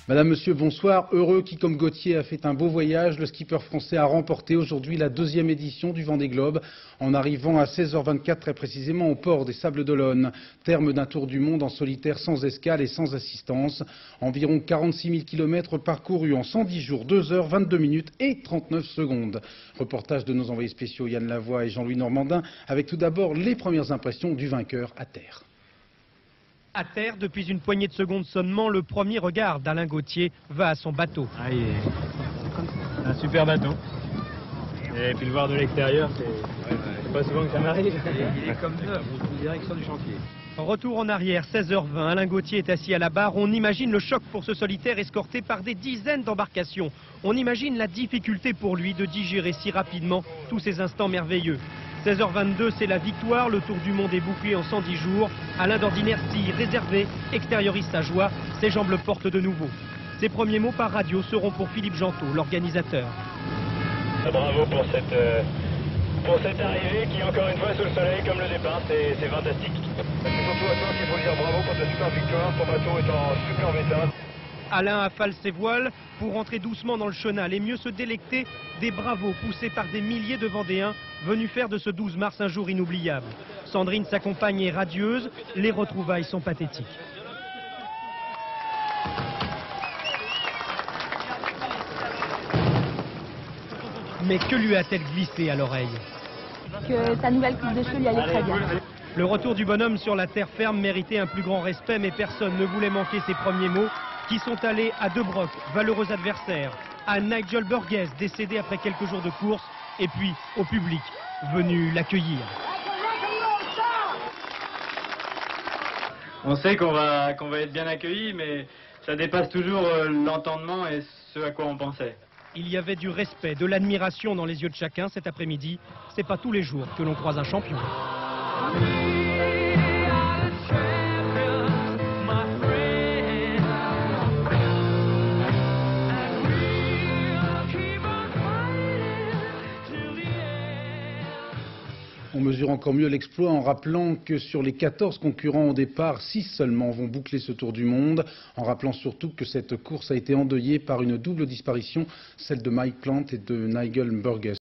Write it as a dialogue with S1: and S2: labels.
S1: Madame, Monsieur, bonsoir. Heureux qui, comme Gauthier, a fait un beau voyage, le skipper français a remporté aujourd'hui la 2e édition du Vendée Globe en arrivant à 16h24 très précisément au port des Sables d'Olonne, terme d'un tour du monde en solitaire sans escale et sans assistance. Environ 46 000 km parcourus en 110 jours, 2 heures, 22 minutes et 39 secondes. Reportage de nos envoyés spéciaux Yann Lavoie et Jean-Louis Normandin avec tout d'abord les premières impressions du vainqueur à terre.
S2: À terre, depuis une poignée de secondes seulement, le premier regard d'Alain Gauthier va à son bateau.
S3: Ah, il est un super bateau. Et puis le voir de l'extérieur, c'est pas souvent que ça m'arrive.
S4: Il est comme neuf, on dirait qu'il sort du chantier.
S2: Retour en arrière, 16h20, Alain Gauthier est assis à la barre. On imagine le choc pour ce solitaire escorté par des dizaines d'embarcations. On imagine la difficulté pour lui de digérer si rapidement tous ces instants merveilleux. 16h22, c'est la victoire, le tour du monde est bouclé en 110 jours. Alain d'ordinaire si réservé, extériorise sa joie, ses jambes le portent de nouveau. Ses premiers mots par radio seront pour Philippe Gentot, l'organisateur.
S3: Bravo pour cette arrivée qui, encore une fois, sous le soleil, comme le départ, c'est fantastique.
S5: C'est surtout à toi qu'il faut dire bravo pour ta super victoire, ton bateau est en superbe état.
S2: Alain affale ses voiles pour rentrer doucement dans le chenal et mieux se délecter des bravos poussés par des milliers de Vendéens venus faire de ce 12 mars un jour inoubliable. Sandrine, sa compagne, est radieuse, les retrouvailles sont pathétiques. Mais que lui a-t-elle glissé à l'oreille?
S6: Que sa nouvelle coupe de cheveux lui allait très bien.
S2: Le retour du bonhomme sur la terre ferme méritait un plus grand respect, mais personne ne voulait manquer ses premiers mots qui sont allés à De Brock, valeureux adversaire, à Nigel Burgess, décédé après quelques jours de course, et puis au public venu l'accueillir.
S3: On sait qu'on va être bien accueillis, mais ça dépasse toujours l'entendement et ce à quoi on pensait.
S2: Il y avait du respect, de l'admiration dans les yeux de chacun cet après-midi. C'est pas tous les jours que l'on croise un champion.
S1: On mesure encore mieux l'exploit en rappelant que sur les 14 concurrents au départ, 6 seulement vont boucler ce tour du monde. En rappelant surtout que cette course a été endeuillée par une double disparition, celle de Mike Plant et de Nigel Burgess.